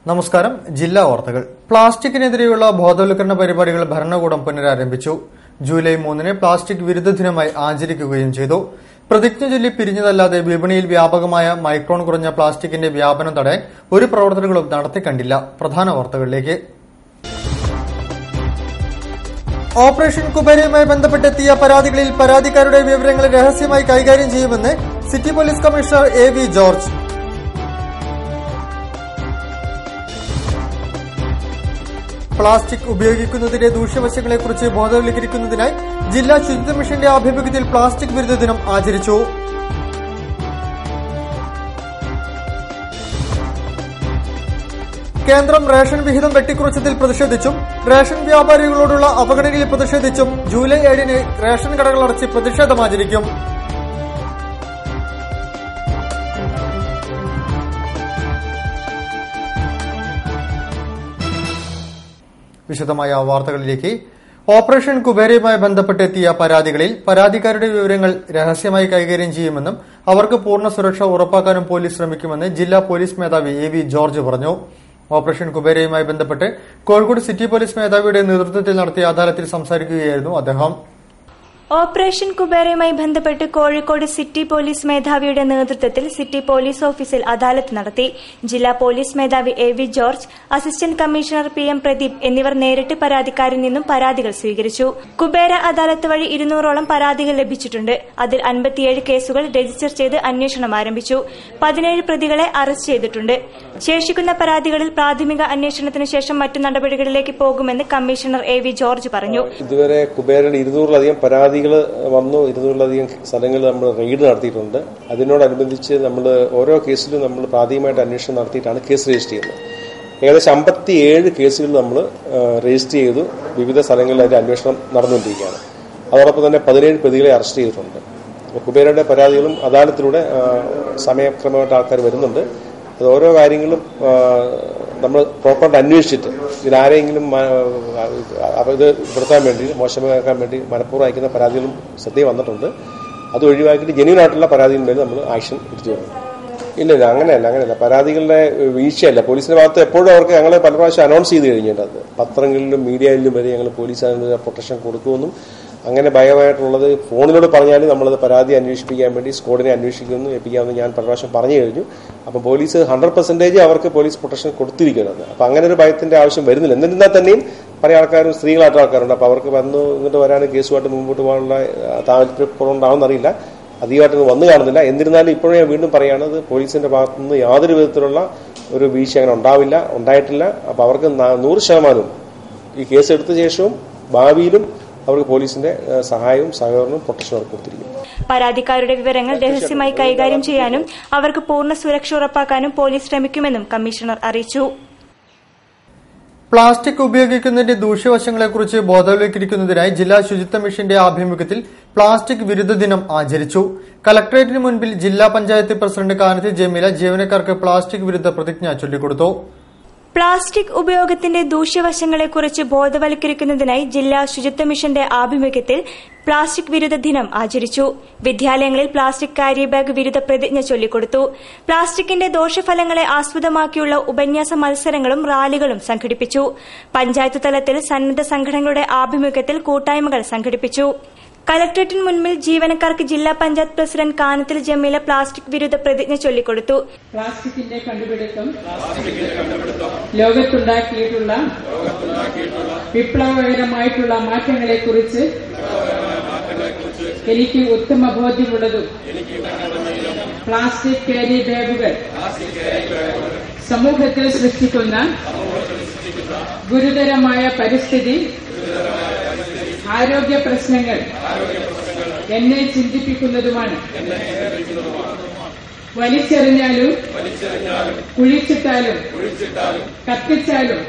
നമസ്കാരം. ജില്ലാ വാർത്തകൾ. പ്ലാസ്റ്റിക്കിനെതിരെയുള്ള ബോധവൽക്കരണ പരിപാടികൾ ഭരണകൂടം പുനരാരംഭിച്ചു. ജൂലൈ 3-ന് പ്ലാസ്റ്റിക് വിരുദ്ധ ദിനമായി ആചരിക്കുകയും ചെയ്തു. പ്രതിജ്ഞ ചൊല്ലി പിരിഞ്ഞതല്ലാതെ വിപണിയിൽ വ്യാപകമായ മൈക്രോൺ കുറഞ്ഞ പ്ലാസ്റ്റിക്കിന്റെ വ്യാപനം തടയാൻ ഒരു പ്രവർത്തനങ്ങളും നടത്തിക്കണ്ടില്ല. പ്രധാന വാർത്തകളിലേക്ക്. ഓപ്പറേഷൻ കുബേരയുമായി ബന്ധപ്പെട്ടെത്തിയ പരാതികളിൽ പരാതിക്കാരുടെ വിവരങ്ങൾ രഹസ്യമായി കൈകാര്യം ചെയ്യുമെന്ന് city police commissioner AV George. Plastic ഉപയോഗിക്കുന്നതിന്റെ ദൂഷ്യവശങ്ങളെക്കുറിച്ച് ബോധവൽക്കരിക്കുന്നതിനായി ജില്ലാ ശുചിത്വ മിഷന്റെ ആഭിമുഖ്യത്തിൽ പ്ലാസ്റ്റിക് വിരുദ്ധ ദിനം ആചരിച്ചു. കേന്ദ്രം റേഷൻ വിഹിതം വെട്ടിക്കുറച്ചതിൽ പ്രതിഷേധിച്ചും റേഷൻ വ്യാപാരികളോടുള്ള അവഗണനയിൽ പ്രതിഷേധിച്ചും ജൂലൈ 7-ന് റേഷൻ കടകൾ അടച്ച് പ്രതിഷേധം ആചരിക്കും. വിശദമായ വാർത്തകളിലേക്ക്. ഓപ്പറേഷൻ കുബേരയുമായി ബന്ധപ്പെട്ടെത്തിയ പരാതികളിൽ പരാതിക്കാരുടെ വിവരങ്ങൾ രഹസ്യമായി കൈകാര്യം ചെയ്യുമെന്നും അവർക്ക് പൂർണ്ണ സുരക്ഷ ഉറപ്പാക്കാനും പോലീസ് ശ്രമിക്കുമെന്ന് ജില്ലാ പോലീസ് മേധാവി AV ജോർജ് പറഞ്ഞു. ഓപ്പറേഷൻ കുബേരയുമായി ബന്ധപ്പെട്ട് കോഴിക്കോട് സിറ്റി പോലീസ് മേധാവിയുടെ നേതൃത്വത്തിൽ നടത്തിയ അദാലത്തിൽ സംസാരിക്കുകയായിരുന്നു അദ്ദേഹം. ഓപ്പറേഷൻ കുബേരയുമായി ബന്ധപ്പെട്ട് കോഴിക്കോട് സിറ്റി പോലീസ് മേധാവിയുടെ നേതൃത്വത്തിൽ സിറ്റി പോലീസ് ഓഫീസിൽ അദാലത്ത് നടത്തി. ജില്ലാ പോലീസ് മേധാവി AV George, assistant commissioner PM Pradeep എന്നിവർ നേരിട്ട് പരാതിക്കാരിൽ നിന്നും പരാതികൾ സ്വീകരിച്ചു. കുബേര അദാലത്ത് വഴി 200ഓളം പരാതികൾ ലഭിച്ചിട്ടുണ്ട്. അതിൽ 57 കേസുകൾ രജിസ്റ്റർ ചെയ്ത് അന്വേഷണം ആരംഭിച്ചു. 17 പ്രതികളെ അറസ്റ്റ് ചെയ്തിട്ടുണ്ട്. ശേഷിക്കുന്ന പരാതികളിൽ പ്രാഥമിക അന്വേഷണത്തിന് ശേഷം മറ്റു നടപടികളിലേക്ക് പോകുമെന്ന് കമ്മീഷണർ AV ജോർജ് പറഞ്ഞു. ഇതുവരെ കുബേരയുടെ 200-ലധികം പരാതികൾ വന്നു. 200-ലധികം സ്ഥലങ്ങളിൽ നമ്മൾ റെയ്ഡ് നടത്തിയിട്ടുണ്ട്. അതിനോടനുബന്ധിച്ച് നമ്മൾ ഓരോ കേസിലും നമ്മൾ പ്രാഥമികമായിട്ട് അന്വേഷണം നടത്തിയിട്ടാണ് കേസ് രജിസ്റ്റർ ചെയ്യുന്നത്. ഏകദേശം 57 കേസുകൾ നമ്മൾ രജിസ്റ്റർ ചെയ്തു. വിവിധ സ്ഥലങ്ങളിൽ അതിന്റെ അന്വേഷണം നടന്നുകൊണ്ടിരിക്കുകയാണ്. അതോടൊപ്പം തന്നെ 17 പ്രതികളെ അറസ്റ്റ് ചെയ്തിട്ടുണ്ട്. കുബേരയുടെ പരാതികളും അദാലത്തിലൂടെ സമയക്രമമായിട്ട് ആൾക്കാർ വരുന്നുണ്ട്. അത് ഓരോ കാര്യങ്ങളും നമ്മൾ പ്രോപ്പറായിട്ട് അന്വേഷിച്ചിട്ട് ഇതിലാരെങ്കിലും ഇത് പെടുത്താൻ വേണ്ടി മോശമാക്കാൻ വേണ്ടി മനഃപൂർവ്വം അയക്കുന്ന പരാതികളും ശ്രദ്ധയിൽ വന്നിട്ടുണ്ട്. അത് ഒഴിവാക്കിയിട്ട് ജെന്യൂൻ ആയിട്ടുള്ള പരാതിയിൽ മേൽ നമ്മൾ ആക്ഷൻ എടുത്തു വരുന്നു. ഇല്ല അങ്ങനെയല്ല പരാതികളുടെ വീഴ്ചയല്ല. പോലീസിന്റെ ഭാഗത്ത് എപ്പോഴും അവർക്ക് ഞങ്ങൾ പല പ്രാവശ്യം അനൗൺസ് ചെയ്ത് കഴിഞ്ഞിട്ടുണ്ട്. പത്രങ്ങളിലും മീഡിയയിലും വരെ ഞങ്ങൾ പോലീസ് അതിന് പ്രൊട്ടക്ഷൻ കൊടുക്കുമെന്നും അങ്ങനെ ഭയമായിട്ടുള്ളത് ഫോണിലൂടെ പറഞ്ഞാലും നമ്മളത് പരാതി അന്വേഷിപ്പിക്കാൻ വേണ്ടി സ്ക്വാഡിനെ അന്വേഷിക്കുന്നു ഏൽപ്പിക്കാമെന്ന് ഞാൻ പല പ്രാവശ്യം പറഞ്ഞു കഴിഞ്ഞു. അപ്പം പോലീസ് 100% അവർക്ക് പോലീസ് പ്രൊട്ടക്ഷൻ കൊടുത്തിരിക്കുന്നത്. അപ്പം അങ്ങനെ ഒരു ഭയത്തിന്റെ ആവശ്യം വരുന്നില്ല. എന്നിരുന്നാൽ തന്നെയും പല ആൾക്കാരും സ്ത്രീകളായിട്ട് ആൾക്കാരുണ്ട്. അപ്പം അവർക്ക് ഇങ്ങോട്ട് വരാനും കേസുമായിട്ട് മുമ്പോട്ട് പോകാനുള്ള താല്പര്യപ്പെടുന്നുണ്ടാവുമെന്നറിയില്ല. അധികമായിട്ടൊന്നും വന്നു കാണുന്നില്ല. എന്നിരുന്നാലും ഇപ്പോഴും ഞാൻ വീണ്ടും പറയുകയാണത് പോലീസിന്റെ ഭാഗത്തുനിന്ന് യാതൊരു വിധത്തിലുള്ള ഒരു വീഴ്ച അങ്ങനെ ഉണ്ടായിട്ടില്ല. അപ്പം അവർക്ക് 100% ഈ കേസ് എടുത്ത ശേഷവും ഭാവിയിലും അവർക്ക് പോലീസിന്റെ സഹായവും സഹകരണവും പ്രൊട്ടക്ഷനും അവർക്ക് കൊടുത്തിരിക്കും. പരാതിക്കാരുടെ വിവരങ്ങൾ രഹസ്യമായി കൈകാര്യം ചെയ്യാനും അവർക്ക് പൂർണ്ണ സുരക്ഷ ഉറപ്പാക്കാനും പോലീസ് ശ്രമിക്കുമെന്നും കമ്മീഷണർ അറിയിച്ചു. പ്ലാസ്റ്റിക് ഉപയോഗിക്കുന്നതിന്റെ ദൂഷ്യവശങ്ങളെക്കുറിച്ച് ബോധവൽക്കരിക്കുന്നതിനായി ജില്ലാ ശുചിത്വ മിഷന്റെ ആഭിമുഖ്യത്തിൽ പ്ലാസ്റ്റിക് വിരുദ്ധ ദിനം ആചരിച്ചു. കലക്ടറേറ്റിന് മുൻപിൽ ജില്ലാ പഞ്ചായത്ത് പ്രസിഡന്റ് കാനത്ത് ജമീല ജീവനക്കാർക്ക് പ്ലാസ്റ്റിക് വിരുദ്ധ പ്രതിജ്ഞ ചൊല്ലിക്കൊടുത്തു. പ്ലാസ്റ്റിക് ഉപയോഗത്തിന്റെ ദൂഷ്യവശങ്ങളെക്കുറിച്ച് ബോധവൽക്കരിക്കുന്നതിനായി ജില്ലാ ശുചിത്വ മിഷന്റെ ആഭിമുഖ്യത്തിൽ പ്ലാസ്റ്റിക് വിരുദ്ധ ദിനം ആചരിച്ചു. വിദ്യാലയങ്ങളിൽ പ്ലാസ്റ്റിക് കാരി ബാഗ് വിരുദ്ധ പ്രതിജ്ഞ ചൊല്ലിക്കൊടുത്തു. പ്ലാസ്റ്റിക്കിന്റെ ദോഷഫലങ്ങളെ ആസ്പദമാക്കിയുള്ള ഉപന്യാസ മത്സരങ്ങളും റാലികളും സംഘടിപ്പിച്ചു. പഞ്ചായത്ത് തലത്തിൽ സന്നദ്ധ സംഘടനകളുടെ ആഭിമുഖ്യത്തിൽ കൂട്ടായ്മകൾ സംഘടിപ്പിച്ചു. കലക്ടറേറ്റിന് മുൻപിൽ ജീവനക്കാർക്ക് ജില്ലാ പഞ്ചായത്ത് പ്രസിഡന്റ് കാനത്തിൽ ജമീല പ്ലാസ്റ്റിക് വിരുദ്ധ പ്രതിജ്ഞ ചൊല്ലിക്കൊടുത്തു. പ്ലാസ്റ്റിക്കിന്റെ കണ്ടുപിടുത്തം ലോകത്തുണ്ടാക്കിയിട്ടുള്ള വിപ്ലവകരമായിട്ടുള്ള മാറ്റങ്ങളെക്കുറിച്ച് എനിക്ക് ഉത്തമ ബോധ്യമുള്ളതും പ്ലാസ്റ്റിക് ക്യാരി ബാഗുകൾ സമൂഹത്തിൽ സൃഷ്ടിക്കുന്ന ഗുരുതരമായ പരിസ്ഥിതി ആരോഗ്യ പ്രശ്നങ്ങൾ എന്നെ ചിന്തിപ്പിക്കുന്നതുമാണ്. വലിച്ചെറിഞ്ഞാലും കുഴിച്ചിട്ടാലും കത്തിച്ചാലും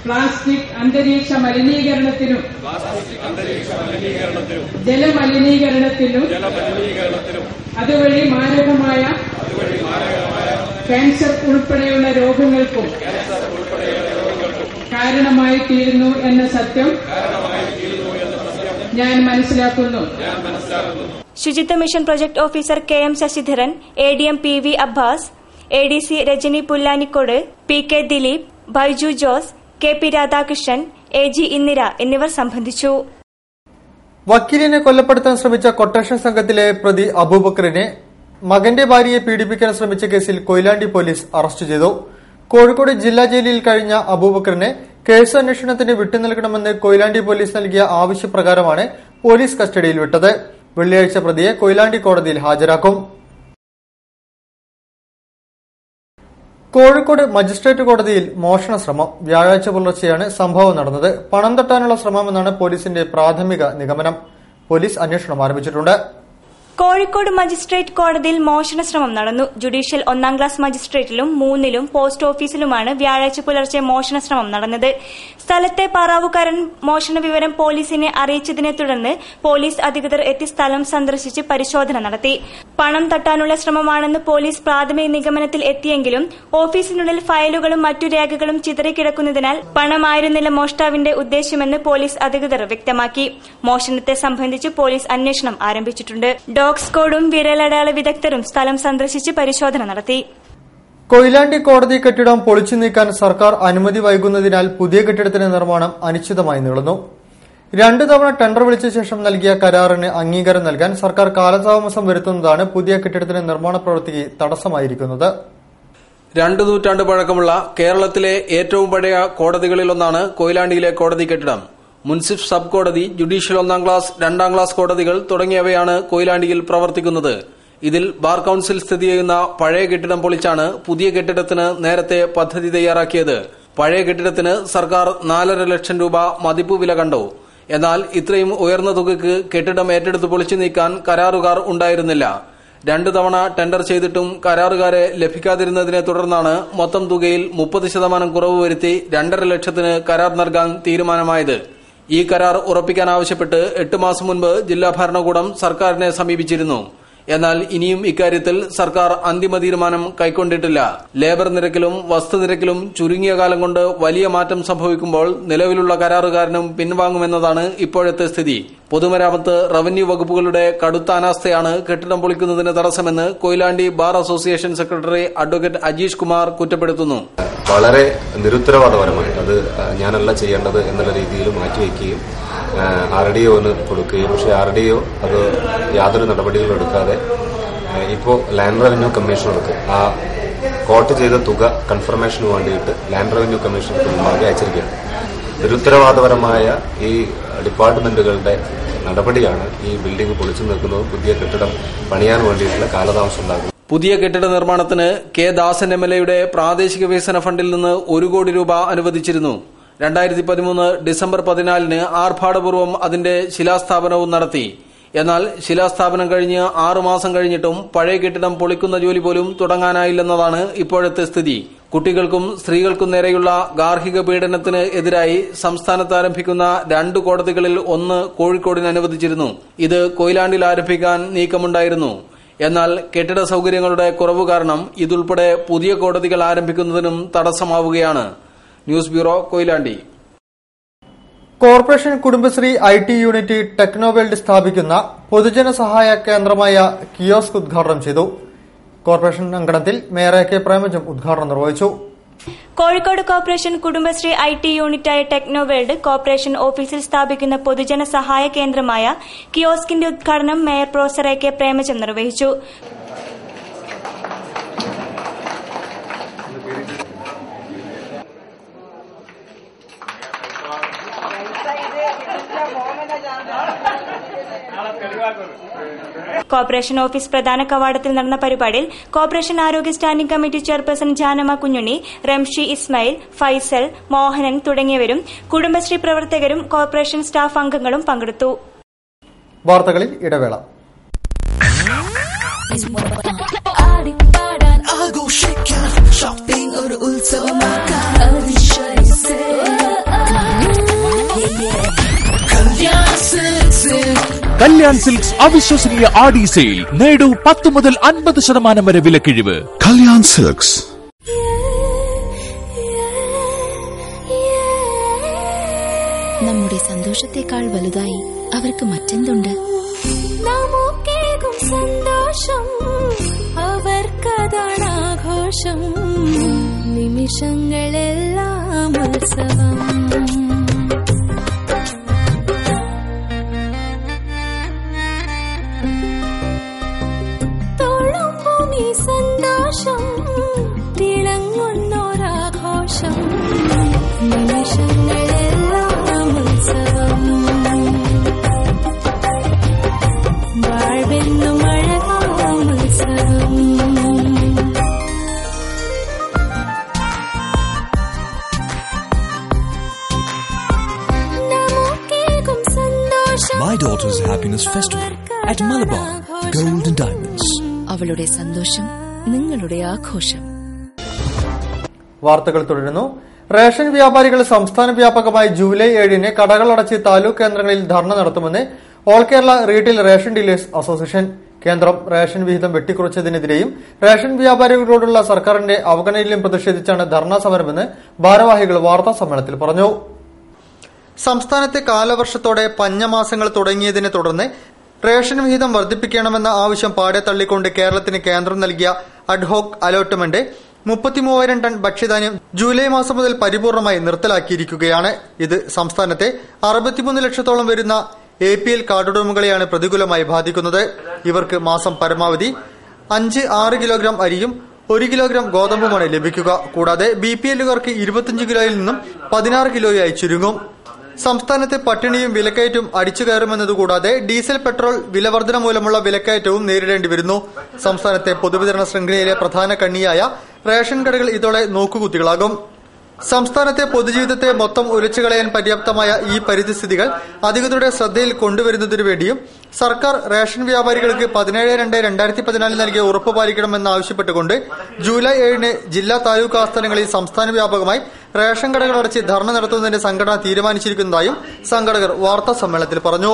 പ്ലാസ്റ്റിക് അന്തരീക്ഷ മലിനീകരണത്തിനും ജലമലിനീകരണത്തിനും അതുവഴി മാരകമായ ക്യാൻസർ ഉൾപ്പെടെയുള്ള രോഗങ്ങൾക്കും കാരണമായി തീരുന്നു എന്ന സത്യം ഞാൻ മനസ്സിലാക്കുന്നു. ശുചിത്വ mission project officer KM Sasidharan, ADM PV Abbas, ADC Rajani Pullanikode, PK Dileep, Baiju Jose, KP Radhakrishnan, AG Indira എന്നിവർ സംബന്ധിച്ചു. വക്കീലിനെ കൊലപ്പെടുത്താൻ ശ്രമിച്ച കൊട്ടേഷൻ സംഘത്തിലെ പ്രതി അബൂബക്കറിനെ മകന്റെ ഭാര്യയെ പീഡിപ്പിക്കാൻ ശ്രമിച്ച കേസിൽ കൊയിലാണ്ടി പോലീസ് അറസ്റ്റ് ചെയ്തു. കോഴിക്കോട് ജില്ലാ ജയിലിൽ കഴിഞ്ഞ അബൂബക്കറിനെ കേസ് അന്വേഷണത്തിന് വിട്ടുനൽകണമെന്ന് കൊയിലാണ്ടി പോലീസ് നൽകിയ ആവശ്യപ്രകാരമാണ് പോലീസ് കസ്റ്റഡിയിൽ വിട്ടത്. വെള്ളിയാഴ്ച പ്രതിയെ കൊയിലാണ്ടി കോടതിയിൽ ഹാജരാക്കും. കോഴിക്കോട് മജിസ്ട്രേറ്റ് കോടതിയിൽ മോഷണ ശ്രമം. വ്യാഴാഴ്ച പുലർച്ചെയാണ് സംഭവം നടന്നത്. പണം തട്ടാനുള്ള ശ്രമമെന്നാണ് പോലീസിന്റെ പ്രാഥമിക നിഗമനം. പോലീസ് അന്വേഷണം ആരംഭിച്ചിട്ടുണ്ട്. കോഴിക്കോട് മജിസ്ട്രേറ്റ് കോടതിയിൽ മോഷണ ശ്രമം നടന്നു. ജുഡീഷ്യൽ 1ാം ക്ലാസ് മജിസ്ട്രേറ്റിലും 3ലും പോസ്റ്റ് ഓഫീസിലുമാണ് വ്യാഴാഴ്ച പുലർച്ചെ മോഷണ ശ്രമം നടന്നത്. സ്ഥലത്തെ പാറാവുകാരൻ മോഷണ വിവരം പോലീസിനെ അറിയിച്ചതിനെ തുടർന്ന് പോലീസ് അധികൃതർ എത്തി സ്ഥലം സന്ദർശിച്ച് പരിശോധന നടത്തി. പണം തട്ടാനുള്ള ശ്രമമാണെന്ന് പോലീസ് പ്രാഥമിക നിഗമനത്തിൽ എത്തിയെങ്കിലും ഓഫീസിനുള്ളിൽ ഫയലുകളും മറ്റു രേഖകളും ചിതറിക്കിടക്കുന്നതിനാൽ പണമായിരുന്നില്ല മോഷ്ടാവിന്റെ ഉദ്ദേശ്യമെന്ന് പോലീസ് അധികൃതർ വ്യക്തമാക്കി. മോഷണത്തെ സംബന്ധിച്ച് പോലീസ് അന്വേഷണം ആരംഭിച്ചിട്ടുണ്ട്. ഡോഗ് സ്ക്വാഡും വിരലടയാള വിദഗ്ധരും സ്ഥലം സന്ദർശിച്ച് പരിശോധന നടത്തി. കൊയിലാണ്ടി കോടതി കെട്ടിടം പൊളിച്ചു നീക്കാൻ സർക്കാർ അനുമതി വൈകുന്നതിനാൽ പുതിയ കെട്ടിടത്തിന്റെ നിർമ്മാണം അനിശ്ചിതമായി നീളുന്നു. 2 തവണ ടെൻഡർ വിളിച്ച ശേഷം നൽകിയ കരാറിന് അംഗീകാരം നൽകാൻ സർക്കാർ കാലതാമസം വരുത്തുന്നതാണ് പുതിയ കെട്ടിടത്തിന്റെ നിർമ്മാണ പ്രവൃത്തിക്ക് തടസ്സമായിരിക്കുന്നത്. 2 നൂറ്റാണ്ട് പഴക്കമുള്ള കേരളത്തിലെ ഏറ്റവും പഴയ കോടതികളിലൊന്നാണ് കൊയിലാണ്ടിയിലെ കോടതി കെട്ടിടം. മുൻസിഫ് സബ് കോടതി, ജുഡീഷ്യൽ 1ാം ക്ലാസ്, 2ാം ക്ലാസ് കോടതികൾ തുടങ്ങിയവയാണ് കൊയിലാണ്ടിയിൽ പ്രവർത്തിക്കുന്നത്. ഇതിൽ ബാർ കൌൺസിൽ സ്ഥിതി ചെയ്യുന്ന പഴയ കെട്ടിടം പൊളിച്ചാണ് പുതിയ കെട്ടിടത്തിന് നേരത്തെ പദ്ധതി തയ്യാറാക്കിയത്. പഴയ കെട്ടിടത്തിന് സർക്കാർ 4.5 ലക്ഷം രൂപ മതിപ്പ് വില കണ്ടു. എന്നാൽ ഇത്രയും ഉയർന്ന തുകയ്ക്ക് കെട്ടിടം ഏറ്റെടുത്ത് പൊളിച്ചു നീക്കാൻ കരാറുകാർ ഉണ്ടായിരുന്നില്ല. 2 തവണ ടെൻഡർ ചെയ്തിട്ടും കരാറുകാരെ ലഭിക്കാതിരുന്നതിനെ തുടർന്നാണ് മൊത്തം തുകയിൽ 30% കുറവ് വരുത്തി 2.5 ലക്ഷത്തിന് കരാർ നൽകാൻ തീരുമാനമായത്. ഈ കരാർ ഉറപ്പിക്കാനാവശ്യപ്പെട്ട് 8 മാസം മുൻപ് ജില്ലാ ഭരണകൂടം സർക്കാരിനെ സമീപിച്ചിരുന്നു. എന്നാൽ ഇനിയും ഇക്കാര്യത്തിൽ സർക്കാർ അന്തിമ തീരുമാനം കൈക്കൊണ്ടിട്ടില്ല. ലേബർ നിരക്കിലും വസ്തുനിരക്കിലും ചുരുങ്ങിയ കാലം കൊണ്ട് വലിയ മാറ്റം സംഭവിക്കുമ്പോൾ നിലവിലുള്ള കരാറുകാരനും പിൻവാങ്ങുമെന്നതാണ് ഇപ്പോഴത്തെ സ്ഥിതി. പൊതുമരാമത്ത്, റവന്യൂ വകുപ്പുകളുടെ കടുത്ത അനാസ്ഥയാണ് കെട്ടിടം പൊളിക്കുന്നതിന് തടസ്സമെന്ന് Koyilandy bar association secretary advocate Ajeesh Kumar കുറ്റപ്പെടുത്തുന്നു. വളരെ നിരുത്തരവാദപരമായിട്ട് അത് ഞാനല്ല ചെയ്യേണ്ടത് എന്നുള്ള രീതിയിൽ മാറ്റിവെക്കുകയും RDOന് കൊടുക്കുകയും, പക്ഷേ RDO അത് യാതൊരു നടപടികളും എടുക്കാതെ ഇപ്പോൾ ലാൻഡ് റവന്യൂ കമ്മീഷണർക്ക് ആ കോട്ട് ചെയ്ത തുക കൺഫർമേഷന് വേണ്ടിയിട്ട് ലാൻഡ് റവന്യൂ കമ്മീഷണർക്ക് മുമ്പാകെ അയച്ചിരിക്കുകയാണ്. നിരുത്തരവാദപരമായ ഈ ഡിപ്പാർട്ട്മെന്റുകളുടെ നടപടിയാണ് ഈ ബിൽഡിംഗ് പൊളിച്ചു നിൽക്കുന്നതും പുതിയ കെട്ടിടം പണിയാൻ വേണ്ടിയിട്ടുള്ള കാലതാമസം ഉണ്ടാകുന്നത്. പുതിയ കെട്ടിട നിർമ്മാണത്തിന് K. ദാസൻ MLAയുടെ പ്രാദേശിക വികസന ഫണ്ടിൽ നിന്ന് 1 കോടി രൂപ അനുവദിച്ചിരുന്നു. 2013 ഡിസംബർ 14 ആർഭാടപൂർവ്വം അതിന്റെ ശിലാസ്ഥാപനവും നടത്തി. എന്നാൽ ശിലാസ്ഥാപനം കഴിഞ്ഞ് 6 മാസം കഴിഞ്ഞിട്ടും പഴയ കെട്ടിടം പൊളിക്കുന്ന ജോലി പോലും തുടങ്ങാനായില്ലെന്നതാണ് ഇപ്പോഴത്തെ സ്ഥിതി. കുട്ടികൾക്കും സ്ത്രീകൾക്കും നേരെയുള്ള ഗാർഹിക പീഡനത്തിന് എതിരായി സംസ്ഥാനത്ത് ആരംഭിക്കുന്ന 2 കോടതികളിൽ 1 കോഴിക്കോടിന് അനുവദിച്ചിരുന്നു. ഇത് കൊയിലാണ്ടിൽ ആരംഭിക്കാൻ നീക്കമുണ്ടായിരുന്നു. എന്നാൽ കെട്ടിട സൌകര്യങ്ങളുടെ കുറവ് കാരണം ഇതുൾപ്പെടെ പുതിയ കോടതികൾ ആരംഭിക്കുന്നതിനും തടസ്സമാവുകയാണ്. News bureau, Koyilandy. Corporation Kudumbashree IT unit Technoworld സ്ഥാപിക്കുന്ന പൊതുജന സഹായ കേന്ദ്രമായ കിയോസ്ക് ഉദ്ഘാടനം ചെയ്തു. കോർപ്പറേഷൻ അങ്കണത്തിൽ മേയർ AK പ്രേമജം ഉദ്ഘാടനം നിർവഹിച്ചു. കോഴിക്കോട് കോർപ്പറേഷൻ കുടുംബശ്രീ IT യൂണിറ്റായ ടെക്നോവേൾഡ് കോർപ്പറേഷൻ ഓഫീസിൽ സ്ഥാപിക്കുന്ന പൊതുജന സഹായ കേന്ദ്രമായ കിയോസ്കിന്റെ ഉദ്ഘാടനം മേയർ പ്രൊഫസർ AK പ്രേമജം നിർവഹിച്ചു. കോർപ്പറേഷൻ ഓഫീസ് പ്രധാന കവാടത്തിൽ നടന്ന പരിപാടിയിൽ കോർപ്പറേഷൻ ആരോഗ്യ standing committee chairperson Janamma Kunjunni, Ramshi Ismail, Faisal, Mohanan തുടങ്ങിയവരും കുടുംബശ്രീ പ്രവർത്തകരും കോർപ്പറേഷൻ സ്റ്റാഫ് അംഗങ്ങളും പങ്കെടുത്തു. വാർത്തകളിൽ ഇടവേള. കല്യാൺ സിൽക്സ് അവിശ്വസനീയ ആടി സെയിൽ. നേടൂ 10 മുതൽ 50% വരെ വിലക്കിഴിവ്. കല്യാൺ സിൽക്സ്. നമ്മുടെ സന്തോഷത്തെക്കാൾ വലുതായി അവർക്ക് മറ്റെന്തുണ്ട്? നമുക്കേകും സന്തോഷം അവർക്കതാണ് ആഘോഷം. നിമിഷങ്ങളെല്ലാം ഉത്സവം. തോളുമ്പുമീ സന്തോഷം തിളങ്ങുന്നൊരാഘോഷം. നിമിഷങ്ങളെല്ലാം ഉത്സവം. വാഴ്വെന്നും അഴകാം ഉത്സവം. My daughter's happiness festival at Malabar Gold and Diamonds. അവളുടെ സന്തോഷം നിങ്ങളുടെ ആഘോഷം. വാർത്തകൾ തുടരുന്നു. റേഷൻ വ്യാപാരികൾ സംസ്ഥാന വ്യാപകമായി ജൂലൈ 7 കടകളടച്ച് താലൂക്ക് കേന്ദ്രങ്ങളിൽ ധർണ നടത്തുമെന്ന് all Kerala retail ration dealers association. കേന്ദ്രം റേഷൻ വിഹിതം വെട്ടിക്കുറച്ചതിനെതിരെയും റേഷൻ വ്യാപാരികളോടുള്ള സർക്കാരിന്റെ അവഗണനയിലും പ്രതിഷേധിച്ചാണ് ധർണാ സമരമെന്ന് ഭാരവാഹികൾ വാർത്താ സമ്മേളനത്തിൽ പറഞ്ഞു. സംസ്ഥാനത്തെ കാലവർഷത്തോടെ പഞ്ഞമാസങ്ങൾ തുടങ്ങിയതിനെ തുടർന്ന് റേഷൻ വിഹിതം വർദ്ധിപ്പിക്കണമെന്ന ആവശ്യം പാടെ തള്ളിക്കൊണ്ട് കേരളത്തിന് കേന്ദ്രം നൽകിയ അഡ്ഹോക് അലോട്ട്മെന്റ് 33,000 ടൺ ഭക്ഷ്യധാന്യം ജൂലൈ മാസം മുതൽ പരിപൂർണമായി നിർത്തലാക്കിയിരിക്കുകയാണ്. ഇത് സംസ്ഥാനത്തെ 63 ലക്ഷത്തോളം വരുന്ന APL കാർഡുടമകളെയാണ് പ്രതികൂലമായി ബാധിക്കുന്നത്. ഇവർക്ക് മാസം പരമാവധി 5-6 കിലോഗ്രാം അരിയും 1 കിലോഗ്രാം ഗോതമ്പുമാണ് ലഭിക്കുക. കൂടാതെ BPLകാർക്ക് 25 കിലോയിൽ നിന്നും 16 കിലോയായി ചുരുങ്ങും. സംസ്ഥാനത്തെ പട്ടിണിയും വിലക്കയറ്റവും അടിച്ചുകയറുമെന്നതുകൂടാതെ ഡീസൽ പെട്രോൾ വിലവർധന മൂലമുള്ള വിലക്കയറ്റവും നേരിടേണ്ടി വരുന്നു. സംസ്ഥാനത്തെ പൊതുവിതരണ ശൃംഖലയിലെ പ്രധാന കണ്ണിയായ റേഷൻ കടകൾ ഇതോടെ നോക്കുകുത്തികളാകും. സംസ്ഥാനത്തെ പൊതുജീവിതത്തെ മൊത്തം ഉലച്ചുകളയാൻ പര്യാപ്തമായ ഈ പരിസ്ഥിതികൾ അധികൃതരുടെ ശ്രദ്ധയിൽ കൊണ്ടുവരുന്നതിനു വേണ്ടിയും സർക്കാർ റേഷൻ വ്യാപാരികൾക്ക് 17/2/2014 നൽകിയ ഉറപ്പ് പാലിക്കണമെന്നാവശ്യപ്പെട്ടുകൊണ്ട് ജൂലൈ 7 ജില്ലാ താലൂക്ക് ആസ്ഥാനങ്ങളിൽ സംസ്ഥാന വ്യാപകമായി റേഷൻ കടകൾ അടച്ച് ധർണ നടത്തുന്നതിന് സംഘടന തീരുമാനിച്ചിരിക്കുന്നതായും സംഘടകർ വാർത്താ സമ്മേളനത്തിൽ പറഞ്ഞു.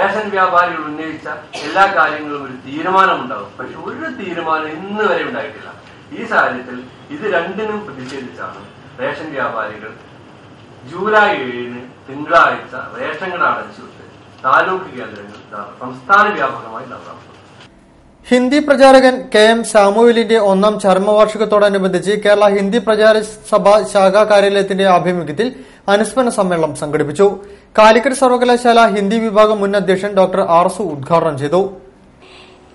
റേഷൻ വ്യാപാരികൾ ഉന്നയിച്ച എല്ലാ കാര്യങ്ങളും ഒരു തീരുമാനമുണ്ടാകും. പക്ഷെ ഒരു തീരുമാനം ഇന്ന് വരെ ഉണ്ടായിട്ടില്ല. ഈ സാഹചര്യത്തിൽ ഇത് രണ്ടിനും പ്രതിഷേധിച്ചാണ് റേഷൻ വ്യാപാരികൾ ജൂലൈ 7 തിങ്കളാഴ്ച റേഷൻ കട അടച്ചുവിട്ട് താലൂക്ക് കേന്ദ്രങ്ങൾ സംസ്ഥാന വ്യാപകമായി നടത്തും. ഹിന്ദി പ്രചാരകൻ KM സാമുവലിന്റെ 1ാം ചരമവാർഷികത്തോടനുബന്ധിച്ച് കേരള ഹിന്ദി പ്രചാര സഭ ശാഖാ കാര്യാലയത്തിന്റെ ആഭിമുഖ്യത്തിൽ അനുസ്മരണ സമ്മേളനം സംഘടിപ്പിച്ചു. കാലിക്കറ്റ് സർവകലാശാല ഹിന്ദി വിഭാഗം മുൻ അധ്യക്ഷൻ ഡോക്ടർ ആർസു ഉദ്ഘാടനം ചെയ്തു.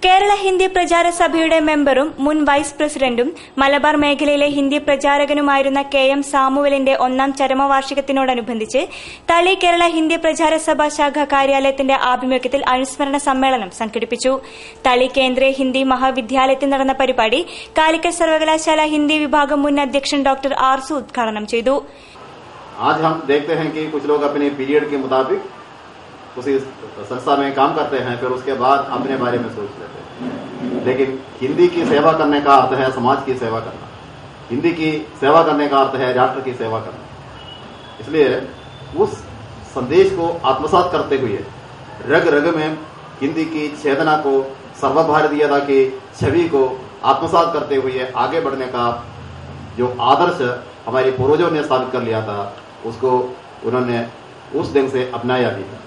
കേരള ഹിന്ദി പ്രചാര സഭയുടെ മെമ്പറും മുൻ വൈസ് പ്രസിഡന്റും മലബാർ മേഖലയിലെ ഹിന്ദി പ്രചാരകനുമായിരുന്ന KM സാമുവലിന്റെ 1ാം ചരമവാർഷികത്തിനോടനുബന്ധിച്ച് തളി കേരള ഹിന്ദി പ്രചാര സഭ ശാഖാ കാര്യാലയത്തിന്റെ ആഭിമുഖ്യത്തിൽ അനുസ്മരണ സമ്മേളനം സംഘടിപ്പിച്ചു. തളി കേന്ദ്രീയ ഹിന്ദി മഹാവിദ്യാലയത്തിൽ നടന്ന പരിപാടി കാലിക്കറ്റ് സർവകലാശാല ഹിന്ദി വിഭാഗം മുൻ അധ്യക്ഷൻ ഡോക്ടർ ആർസു ഉദ്ഘാടനം ചെയ്തു. आज हम देखते हैं कि कुछ लोग अपने पीरियड के मुताबिक उसी संस्था में काम करते हैं, फिर उसके बाद अपने बारे में सोच लेते हैं. लेकिन हिंदी की सेवा करने का अर्थ है समाज की सेवा करना. हिंदी की सेवा करने का अर्थ है राष्ट्र की सेवा करना. इसलिए उस संदेश को आत्मसात करते हुए रग रग में हिंदी की चेतना को, सर्वभारतीयता की छवि को आत्मसात करते हुए आगे बढ़ने का जो आदर्श हमारे पूर्वजों ने स्थापित कर लिया था, उसको उन्होंने उस दिन से अपनाया भी है.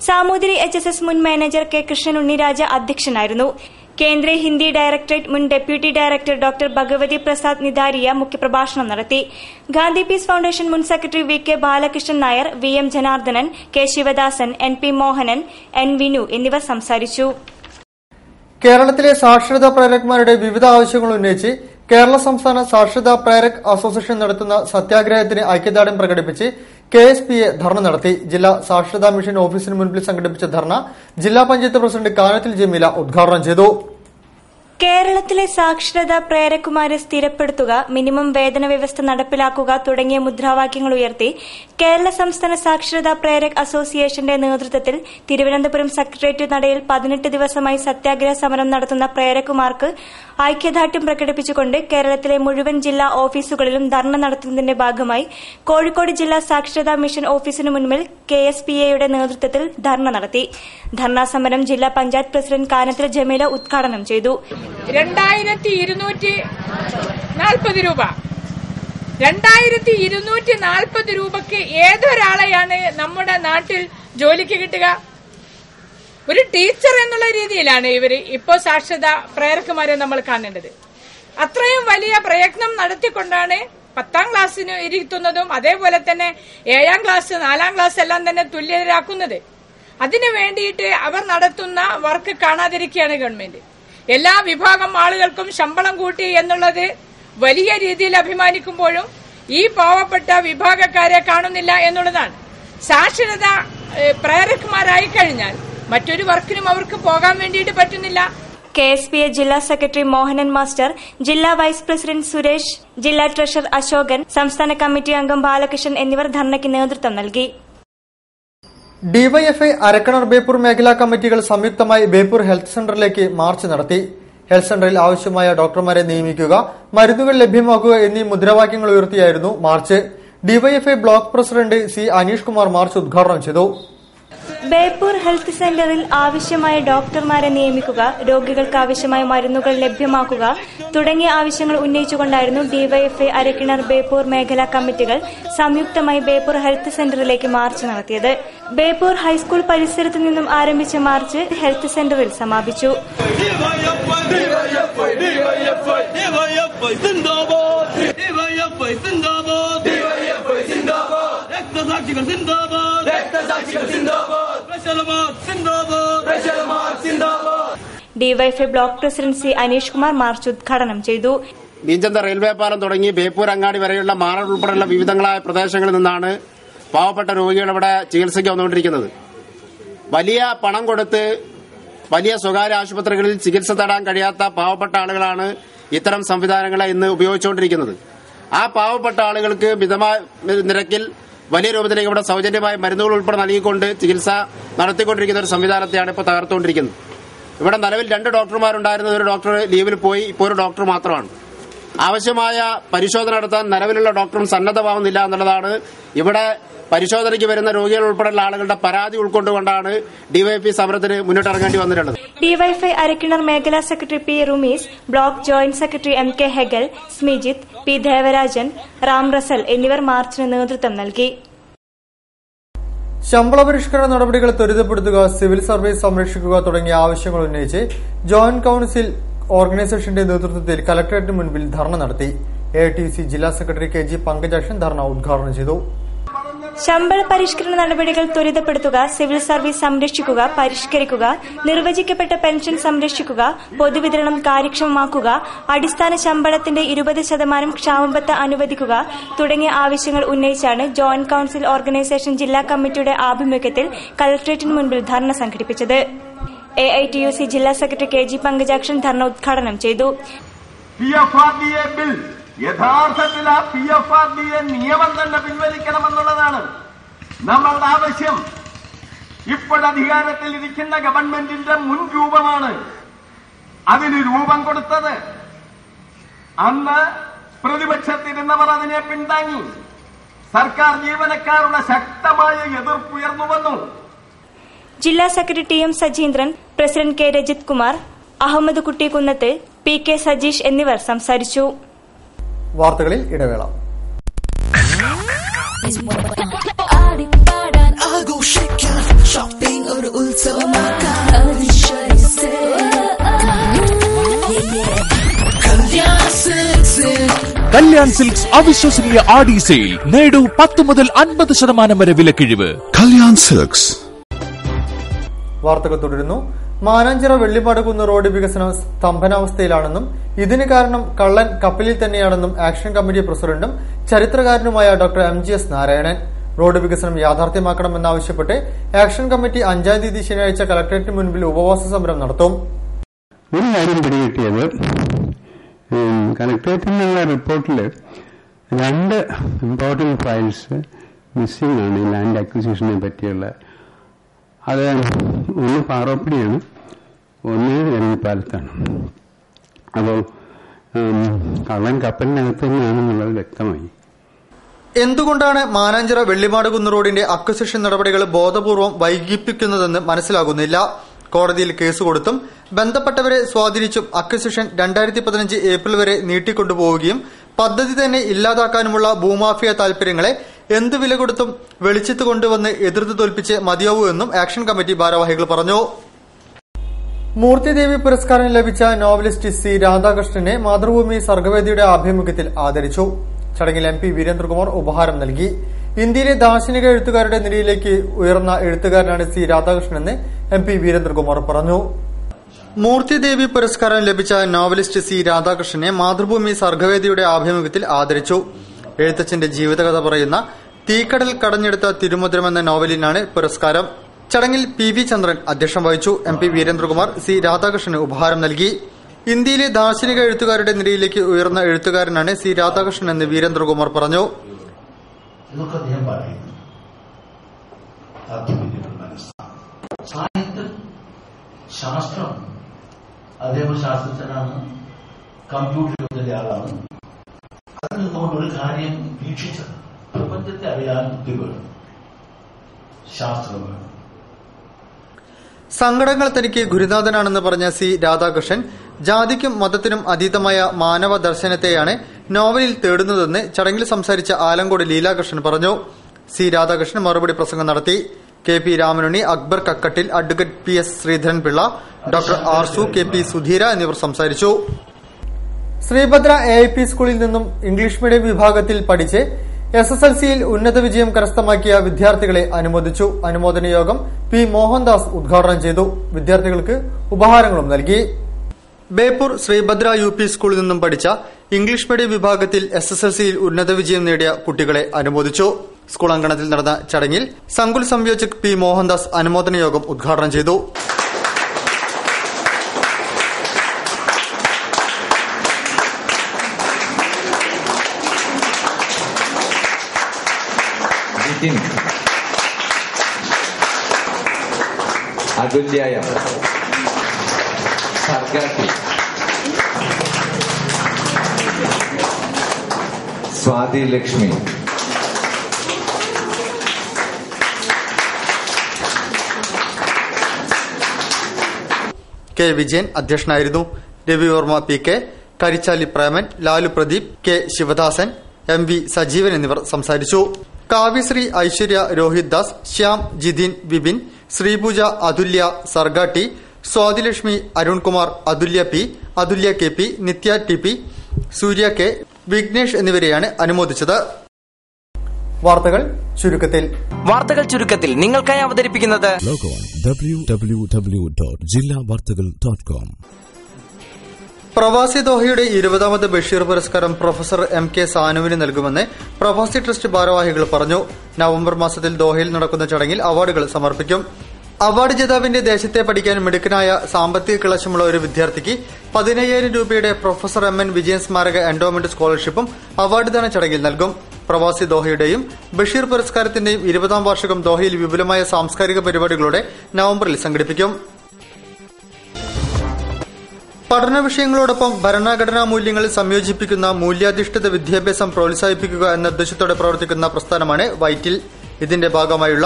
സാമൂതിരി HSS മുൻ മാനേജർ K. കൃഷ്ണൻ ഉണ്ണിരാജ അധ്യക്ഷനായിരുന്നു. കേന്ദ്രീയ ഹിന്ദി ഡയറക്ടറേറ്റ് മുൻ deputy director doctor Bhagavathi Prasad Nidaria മുഖ്യപ്രഭാഷണം നടത്തി. ഗാന്ധി പീസ് ഫൌണ്ടേഷൻ മുൻ secretary VK Balakrishnan Nair, VM Janardhanan, K. Sivadasan, NP Mohanan, N. Vinu എന്നിവർ സംസാരിച്ചു. കേരളത്തിലെ സാക്ഷരതാ പ്രേരകന്മാരുടെ വിവിധ ആവശ്യങ്ങൾ ഉന്നയിച്ച് കേരള സംസ്ഥാന സാക്ഷരതാ പ്രേരക് അസോസിയേഷൻ നടത്തുന്ന സത്യാഗ്രഹത്തിന് ഐക്യദാർഢ്യം പ്രകടിപ്പിച്ച് KSPA ധർണ നടത്തി. ജില്ലാ സാക്ഷരതാ മിഷൻ ഓഫീസിന് മുൻപിൽ സംഘടിപ്പിച്ച ധർണ ജില്ലാ പഞ്ചായത്ത് പ്രസിഡന്റ് കാനത്തിൽ ജമീല ഉദ്ഘാടനം ചെയ്തു. കേരളത്തിലെ സാക്ഷരതാ പ്രേരകുമാരെ സ്ഥിരപ്പെടുത്തുക, മിനിമം വേതന വ്യവസ്ഥ നടപ്പിലാക്കുക തുടങ്ങിയ മുദ്രാവാക്യങ്ങൾ ഉയർത്തി കേരള സംസ്ഥാന സാക്ഷരതാ പ്രേരക് അസോസിയേഷന്റെ നേതൃത്വത്തിൽ തിരുവനന്തപുരം സെക്രട്ടേറിയറ്റ് നടയിൽ 18 ദിവസമായി സത്യാഗ്രഹ സമരം നടത്തുന്ന പ്രേരകുമാർക്ക് ഐക്യദാർഢ്യം പ്രകടിപ്പിച്ചുകൊണ്ട് കേരളത്തിലെ മുഴുവൻ ജില്ലാ ഓഫീസുകളിലും ധർണ നടത്തുന്നതിന്റെ ഭാഗമായി കോഴിക്കോട് ജില്ലാ സാക്ഷരതാ മിഷൻ ഓഫീസിനു മുൻപിൽ KSPAയുടെ നേതൃത്വത്തിൽ ധർണ നടത്തി. ധർണാ സമരം ജില്ലാ പഞ്ചായത്ത് പ്രസിഡന്റ് കാനത്തിൽ ജമീല ഉദ്ഘാടനം ചെയ്തു. 2240 രൂപ 2240 രൂപയ്ക്ക് ഏതൊരാളെയാണ് നമ്മുടെ നാട്ടിൽ ജോലിക്ക് കിട്ടുക? ഒരു ടീച്ചർ എന്നുള്ള രീതിയിലാണ് ഇവര് ഇപ്പോ സാക്ഷരതാ പ്രേരകന്മാരെ നമ്മൾ കാണേണ്ടത്. അത്രയും വലിയ പ്രയത്നം നടത്തിക്കൊണ്ടാണ് 10ാം ക്ലാസ്സിന് ഇരുത്തുന്നതും അതേപോലെ തന്നെ 7ാം ക്ലാസ് 4ാം ക്ലാസ് എല്ലാം തന്നെ തുല്യരാക്കുന്നത്. അതിനു വേണ്ടിയിട്ട് അവർ നടത്തുന്ന വർക്ക് കാണാതിരിക്കുകയാണ് ഗവൺമെന്റ്. എല്ലാ വിഭാഗം ആളുകൾക്കും ശമ്പളം കൂട്ടി എന്നുള്ളത് വലിയ രീതിയിൽ അഭിമാനിക്കുമ്പോഴും ഈ പാവപ്പെട്ട വിഭാഗക്കാരെ കാണുന്നില്ല എന്നുള്ളതാണ്. സാക്ഷരത പ്രേരകന്മാരായി കഴിഞ്ഞാൽ മറ്റൊരു വർക്കിനും അവർക്ക് പോകാൻ വേണ്ടിയിട്ട് പറ്റുന്നില്ല. KSPA ജില്ലാ സെക്രട്ടറി മോഹനൻ മാസ്റ്റർ, ജില്ലാ വൈസ് പ്രസിഡന്റ് സുരേഷ്, ജില്ലാ ട്രഷറർ അശോകൻ, സംസ്ഥാന കമ്മിറ്റി അംഗം ബാലകൃഷ്ണൻ എന്നിവർ ധർണയ്ക്ക് നേതൃത്വം നൽകി. ഡിവൈഎഫ്ഐ അരക്കണർ ബേപ്പൂർ മേഖലാ കമ്മിറ്റികൾ സംയുക്തമായി ബേപ്പൂർ ഹെൽത്ത് സെന്ററിലേക്ക് മാർച്ച് നടത്തി. ഹെൽത്ത് സെന്ററിൽ ആവശ്യമായ ഡോക്ടർമാരെ നിയമിക്കുക, മരുന്നുകൾ ലഭ്യമാക്കുക എന്നീ മുദ്രാവാക്യങ്ങൾ ഉയർത്തിയായിരുന്നു march. DYFI block president C. Aneesh Kumar march ഉദ്ഘാടനം ചെയ്തു. ബേപ്പൂർ ഹെൽത്ത് സെന്ററിൽ ആവശ്യമായ ഡോക്ടർമാരെ നിയമിക്കുക, രോഗികൾക്ക് ആവശ്യമായ മരുന്നുകൾ ലഭ്യമാക്കുക തുടങ്ങിയ ആവശ്യങ്ങൾ ഉന്നയിച്ചുകൊണ്ടായിരുന്നു ഡിവൈഎഫ്ഐ അരക്കിണർ ബേപ്പൂർ മേഖലാ കമ്മിറ്റികൾ സംയുക്തമായി ബേപ്പൂർ ഹെൽത്ത് സെന്ററിലേക്ക് മാർച്ച് നടത്തിയത്. ബേപ്പൂർ ഹൈസ്കൂൾ പരിസരത്തു നിന്നും ആരംഭിച്ച മാർച്ച് ഹെൽത്ത് സെന്ററിൽ സമാപിച്ചു. DYFI block president C. Aneesh Kumar march ഉദ്ഘാടനം ചെയ്തു. മീഞ്ചന്ത റെയിൽവേ പാലം തുടങ്ങി ബേപ്പൂർ അങ്ങാടി വരെയുള്ള മാറൽ ഉൾപ്പെടെയുള്ള വിവിധങ്ങളായ പ്രദേശങ്ങളിൽ നിന്നാണ് പാവപ്പെട്ട രോഗികൾ ഇവിടെ ചികിത്സയ്ക്ക് വന്നുകൊണ്ടിരിക്കുന്നത്. വലിയ പണം കൊടുത്ത് വലിയ സ്വകാര്യ ആശുപത്രികളിൽ ചികിത്സ തേടാൻ കഴിയാത്ത പാവപ്പെട്ട ആളുകളാണ് ഇത്തരം സംവിധാനങ്ങളെ ഇന്ന് ഉപയോഗിച്ചുകൊണ്ടിരിക്കുന്നത്. ആ പാവപ്പെട്ട ആളുകൾക്ക് മിതമായ നിരക്കിൽ വലിയ രൂപത്തിലേക്ക് ഇവിടെ സൌജന്യമായ മരുന്നുകൾ ഉൾപ്പെടെ നൽകിക്കൊണ്ട് ചികിത്സ നടത്തിക്കൊണ്ടിരിക്കുന്ന ഒരു സംവിധാനത്തെയാണ് ഇപ്പോൾ തകർത്തുകൊണ്ടിരിക്കുന്നത്. ഇവിടെ നിലവിൽ 2 ഡോക്ടർമാരുണ്ടായിരുന്ന ഒരു ഡോക്ടർ ലീവിൽ പോയി, ഇപ്പോൾ ഒരു ഡോക്ടർ മാത്രമാണ്. ആവശ്യമായ പരിശോധന നടത്താൻ നിലവിലുള്ള ഡോക്ടറും സന്നദ്ധമാവുന്നില്ല എന്നുള്ളതാണ് ഇവിടെ പരിശോധനയ്ക്ക് വരുന്ന രോഗികൾ ഉൾപ്പെടെയുള്ള ആളുകളുടെ പരാതി ഉൾക്കൊണ്ടുകൊണ്ടാണ് ഡിവൈഎഫ്ഐ സമരത്തിന് മുന്നിട്ടിറങ്ങേണ്ടി വന്നിട്ടുള്ളത്. ഡിവൈഎഫ്ഐ അരക്കിണർ മേഖലാ secretary P. Rumees, block joint secretary MK Hegal, Smijith, P. Devarajan, Ram Rasal എന്നിവർ മാർച്ചിന് നേതൃത്വം നൽകി. ശമ്പള പരിഷ്കരണ നടപടികൾ ത്വരിതപ്പെടുത്തുക, സിവിൽ സർവീസ് സംരക്ഷിക്കുക തുടങ്ങിയ ആവശ്യങ്ങൾ ഉന്നയിച്ച് ജോയിന്റ് കൌൺസിൽ ഓർഗനൈസേഷന്റെ നേതൃത്വത്തിൽ കലക്ടറേറ്റിന് മുൻപിൽ ധർണ നടത്തി. AITC ജില്ലാ സെക്രട്ടറി KG പങ്കജാക്ഷൻ ധർണ ഉദ്ഘാടനം ചെയ്തു. ശമ്പള പരിഷ്കരണ നടപടികൾ ത്വരിതപ്പെടുത്തുക, സിവിൽ സർവീസ് സംരക്ഷിക്കുക, പരിഷ്കരിക്കുക, നിർവചിക്കപ്പെട്ട പെൻഷൻ സംരക്ഷിക്കുക, പൊതുവിതരണം കാര്യക്ഷമമാക്കുക, അടിസ്ഥാന ശമ്പളത്തിന്റെ 20% ക്ഷാമബത്ത അനുവദിക്കുക തുടങ്ങിയ ആവശ്യങ്ങൾ ഉന്നയിച്ചാണ് ജോയിന്റ് കൌൺസിൽ ഓർഗനൈസേഷൻ ജില്ലാ കമ്മിറ്റിയുടെ ആഭിമുഖ്യത്തിൽ കലക്ടറേറ്റിന് മുൻപിൽ ധർണ സംഘടിപ്പിച്ചത്. AITUC ജില്ലാ സെക്രട്ടറി KG പങ്കജാക്ഷൻ ധർണ ഉദ്ഘാടനം ചെയ്തു. യഥാർത്ഥത്തിൽ ആ PFRDA നിയമം തന്നെ പിൻവലിക്കണമെന്നുള്ളതാണ് നമ്മളുടെ ആവശ്യം. ഇപ്പോഴധികാരത്തിൽ ഇരിക്കുന്ന ഗവൺമെന്റിന്റെ മുൻ രൂപമാണ് അതിന് രൂപം കൊടുത്തത്. അന്ന് പ്രതിപക്ഷത്തിരുന്നവർ അതിനെ പിന്താങ്ങി. സർക്കാർ ജീവനക്കാരുടെ ശക്തമായ എതിർപ്പുയർന്നു വന്നു. ജില്ലാ secretary TM Sajeendran, president K. Rajith Kumar, Ahammed Kutty Kunnath, PK Sajeesh എന്നിവർ സംസാരിച്ചു. വാർത്തകളിൽ ഇടവേള. കല്യാൺ സിൽക്സ് അവിശ്വസനീയ ആടി സെയിൽ. നേടൂ 10 മുതൽ 50% വരെ വിലക്കിഴിവ്. കല്യാൺ സിൽക്സ്. വാർത്തകൾ തുടരുന്നു. മാനാഞ്ചിറ വെള്ളിപ്പാടുകുന്ന് റോഡ് വികസനം സ്തംഭനാവസ്ഥയിലാണെന്നും ഇതിന് കാരണം കള്ളൻ കപ്പലിൽ തന്നെയാണെന്നും ആക്ഷൻ കമ്മിറ്റി പ്രസിഡന്റും ചരിത്രകാരനുമായ ഡോക്ടർ MGS നാരായണൻ. റോഡ് വികസനം യാഥാർത്ഥ്യമാക്കണമെന്നാവശ്യപ്പെട്ട് ആക്ഷൻ കമ്മിറ്റി 5-ാം തീയതി ശനിയാഴ്ച കലക്ടറേറ്റിന് മുൻപിൽ ഉപവാസ സമരം നടത്തും. ഒരു കാര്യം പിടികിട്ടിയത്, കളക്ടറേറ്റിൽ നിന്നുള്ള റിപ്പോർട്ടിൽ 2 ഇമ്പോർട്ടന്റ് ഫയൽസ് മിസ്സിംഗ് ആണ് ഈ ലാൻഡ് അക്വിസിഷനെ പറ്റിയുള്ള. അത് ഒന്ന് പാറോപ്പടിയാണ്, ഒന്ന് എരഞ്ഞിപ്പാലത്താണ്. അപ്പോൾ കള്ളൻ കപ്പലിനകത്ത് തന്നെയാണെന്നുള്ളത് വ്യക്തമായി. എന്തുകൊണ്ടാണ് മാനാഞ്ചിറ വെള്ളിമാടുകുന്ന് റോഡിന്റെ അക്വിസിഷൻ നടപടികൾ ബോധപൂർവം വൈകിപ്പിക്കുന്നതെന്ന് മനസ്സിലാകുന്നില്ല. കോടതിയിൽ കേസ് കൊടുത്തും ബന്ധപ്പെട്ടവരെ സ്വാധീനിച്ചും അക്വിസിഷൻ 2015 ഏപ്രിൽ വരെ നീട്ടിക്കൊണ്ടുപോവുകയും പദ്ധതി തന്നെ ഇല്ലാതാക്കാനുമുള്ള ഭൂമാഫിയ താൽപര്യങ്ങളെ എന്ത് വില കൊടുത്തും വെളിച്ചത്ത് കൊണ്ടുവന്ന് എതിർത്ത് തോൽപ്പിച്ച് മതിയാവൂ എന്നും ആക്ഷൻ കമ്മിറ്റി ഭാരവാഹികൾ പറഞ്ഞു. മൂർത്തിദേവി പുരസ്കാരം ലഭിച്ച നോവലിസ്റ്റ് സി രാധാകൃഷ്ണനെ മാതൃഭൂമി സർഗവേദിയുടെ ആഭിമുഖ്യത്തിൽ ആദരിച്ചു. ചടങ്ങിൽ MP വീരേന്ദ്രകുമാർ ഉപഹാരം നൽകി. ഇന്ത്യയിലെ ദാർശനിക എഴുത്തുകാരുടെ നിരയിലേക്ക് ഉയർന്ന എഴുത്തുകാരനാണ് സി രാധാകൃഷ്ണനെന്ന് MP വീരേന്ദ്രകുമാർ പറഞ്ഞു. മൂർത്തിദേവി പുരസ്കാരം ലഭിച്ച നോവലിസ്റ്റ് സി രാധാകൃഷ്ണനെ മാതൃഭൂമി സർഗവേദിയുടെ ആഭിമുഖ്യത്തിൽ ആദരിച്ചു. എഴുത്തച്ഛന്റെ ജീവിതകഥ പറയുന്ന തീക്കടൽ കടഞ്ഞെടുത്ത തിരുമുദ്രം എന്ന നോവലിനാണ് പുരസ്കാരം. ചടങ്ങിൽ PV ചന്ദ്രൻ അധ്യക്ഷം വഹിച്ചു. MP വീരേന്ദ്രകുമാർ സി രാധാകൃഷ്ണന് ഉപഹാരം നൽകി. ഇന്ത്യയിലെ ദാർശനിക എഴുത്തുകാരുടെ നിരയിലേക്ക് ഉയർന്ന എഴുത്തുകാരനാണ് സി രാധാകൃഷ്ണൻ എന്ന് വീരേന്ദ്രകുമാർ പറഞ്ഞു. ശാസ്ത്രം, അദ്ദേഹം ശാസ്ത്രജ്ഞനാണ്, കമ്പ്യൂട്ടർ യുഗത്തിന്റെ ആളാണ്. അതിൽ നിന്നുകൊണ്ട് ഒരു കാര്യം വീക്ഷിച്ചത്, പ്രപഞ്ചത്തെ അറിയാൻ ബുദ്ധി വേണം, ശാസ്ത്രം വേണം. സങ്കടങ്ങൾ തനിക്ക് ഗുരുനാഥനാണെന്ന് പറഞ്ഞ സി രാധാകൃഷ്ണൻ ജാതിക്കും മതത്തിനും അതീതമായ മാനവ ദർശനത്തെയാണ് നോവലിൽ തേടുന്നതെന്ന് ചടങ്ങിൽ സംസാരിച്ച ആലങ്കോട് ലീലാകൃഷ്ണൻ പറഞ്ഞു. സി രാധാകൃഷ്ണൻ മറുപടി പ്രസംഗം നടത്തി. KP Ramanunni, Akbar Kakkattil, advocate PS Sreedharan Pillai, doctor Arsu, KP Sudheera എന്നിവർ സംസാരിച്ചു. ശ്രീഭദ്ര AIP സ്കൂളിൽ നിന്നും ഇംഗ്ലീഷ് മീഡിയം വിഭാഗത്തിൽ പഠിച്ച് SSLCയിൽ ഉന്നത വിജയം കരസ്ഥമാക്കിയ വിദ്യാർത്ഥികളെ അനുമോദിച്ചു. അനുമോദന യോഗം P മോഹൻദാസ് ഉദ്ഘാടനം ചെയ്തു. വിദ്യാർത്ഥികൾക്ക് ഉപഹാരങ്ങളും നൽകി. ബേപ്പൂർ ശ്രീഭദ്ര UP സ്കൂളിൽ നിന്നും പഠിച്ച ഇംഗ്ലീഷ് മീഡിയം വിഭാഗത്തിൽ SSLCയിൽ ഉന്നത വിജയം നേടിയ കുട്ടികളെ അനുമോദിച്ചു. സ്കൂൾ അങ്കണത്തിൽ നടന്ന ചടങ്ങിൽ സംകുൽ സംയോജക് P മോഹൻദാസ് അനുമോദന യോഗം ഉദ്ഘാടനം ചെയ്തു. അതുല്യായ സർഗാത്തി സ്വാതി ലക്ഷ്മി K വിജയൻ അധ്യക്ഷനായിരുന്നു. Ravi Varma PK, Karichali Preman, Lalu Pradeep, K Sivadasan, MV Sajeevan എന്നിവർ സംസാരിച്ചു. കാവ്യശ്രീ, ഐശ്വര്യ, രോഹിത് ദാസ്, ശ്യാം, ജിതിൻ, വിപിൻ, ശ്രീപൂജ, അതുല്യ, സർഗാട്ടി, സ്വാതിലക്ഷ്മി, അരുൺകുമാർ, അതുല്യ P, അതുല്യ KP, നിത്യ TP, സൂര്യ K, വിഘ്നേഷ് എന്നിവരെയാണ് അനുമോദിച്ചത്. വാർത്തകൾ ചുരുക്കത്തിൽ നിങ്ങൾക്കായി അവതരിപ്പിക്കുന്നത് www.jillavartagal.com. പ്രവാസി ദോഹയുടെ 20ാമത് ബഷീർ പുരസ്കാരം പ്രൊഫസർ MK സാനുവിന് നൽകുമെന്ന് പ്രവാസി ട്രസ്റ്റ് ഭാരവാഹികൾ പറഞ്ഞു. നവംബർ മാസത്തിൽ ദോഹയിൽ നടക്കുന്ന ചടങ്ങിൽ അവാർഡുകൾ സമർപ്പിക്കും. അവാർഡ് ജേതാവിന്റെ ദേശത്തെ പഠിക്കാൻ മിടുക്കനായ സാമ്പത്തിക കിളച്ചമുള്ള ഒരു വിദ്യാർത്ഥിക്ക് 15,000 രൂപയുടെ പ്രൊഫസർ MN വിജയൻ സ്മാരക എൻഡോമെന്റ് സ്കോളർഷിപ്പും അവാർഡ് ദാന ചടങ്ങിൽ നൽകും. പ്രവാസി ദോഹയുടെയും ബഷീർ പുരസ്കാരത്തിന്റെയും 20ാം വാർഷികം ദോഹയിൽ വിപുലമായ സാംസ്കാരിക പരിപാടികളോടെ നവംബറിൽ സംഘടിപ്പിക്കും. പഠന വിഷയങ്ങളോടൊപ്പം ഭരണഘടനാ മൂല്യങ്ങൾ സംയോജിപ്പിക്കുന്ന മൂല്യാധിഷ്ഠിത വിദ്യാഭ്യാസം പ്രോത്സാഹിപ്പിക്കുക എന്ന ഉദ്ദേശത്തോടെ പ്രവർത്തിക്കുന്ന പ്രസ്ഥാനമാണ് വൈറ്റിൽ. ഇതിന്റെ ഭാഗമായുള്ള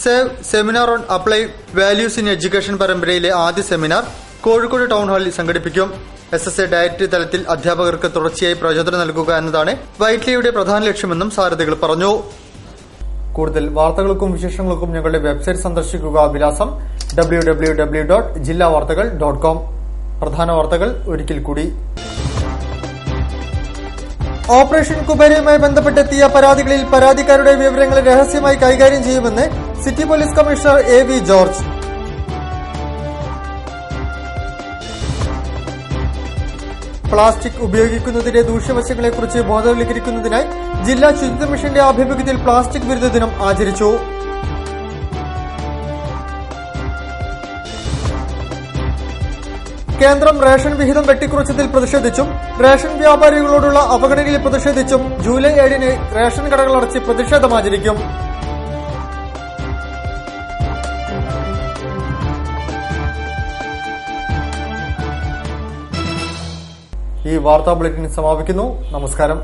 save seminar on applied values in education പരമ്പരയിലെ ആദ്യ സെമിനാർ കോഴിക്കോട് ടൗൺ ഹാളിൽ സംഘടിപ്പിക്കും. SSA ഡയറക്ടറി തലത്തിൽ അധ്യാപകർക്ക് തുടർച്ചയായി പ്രചോദനം നൽകുക എന്നതാണ് വൈറ്റ്ലിയുടെ പ്രധാന ലക്ഷ്യമെന്നും സാരഥികൾ പറഞ്ഞു. കൂടുതൽ വാർത്തകൾക്കും വിശേഷങ്ങൾക്കും ഞങ്ങളുടെ വെബ്സൈറ്റ് സന്ദർശിക്കുക. വിലാസം www.jillavartagal.com. പ്രധാന വാർത്തകൾ ഒരിക്കൽ കൂടി. ഓപ്പറേഷൻ കുബേരയുമായി ബന്ധപ്പെട്ടെത്തിയ പരാതികളിൽ പരാതിക്കാരുടെ വിവരങ്ങൾ രഹസ്യമായി കൈകാര്യം ചെയ്യുമെന്ന് city police commissioner AV George. Plastic ഉപയോഗിക്കുന്നതിന്റെ ദൂഷ്യവശങ്ങളെക്കുറിച്ച് ബോധവൽക്കരിക്കുന്നതിനായി ജില്ലാ ശുചിത്വ മിഷന്റെ ആഭിമുഖ്യത്തിൽ പ്ലാസ്റ്റിക് വിരുദ്ധ ദിനം ആചരിച്ചു. കേന്ദ്രം റേഷൻ വിഹിതം വെട്ടിക്കുറച്ചതിൽ പ്രതിഷേധിച്ചും റേഷൻ വ്യാപാരികളോടുള്ള അവഗണനയിൽ പ്രതിഷേധിച്ചും ജൂലൈ 7-ന് റേഷൻ കടകൾ അടച്ച് പ്രതിഷേധമാചരിക്കും. ഈ വാർത്താ ബുള്ളറ്റിൻ സമാപിക്കുന്നു. നമസ്കാരം.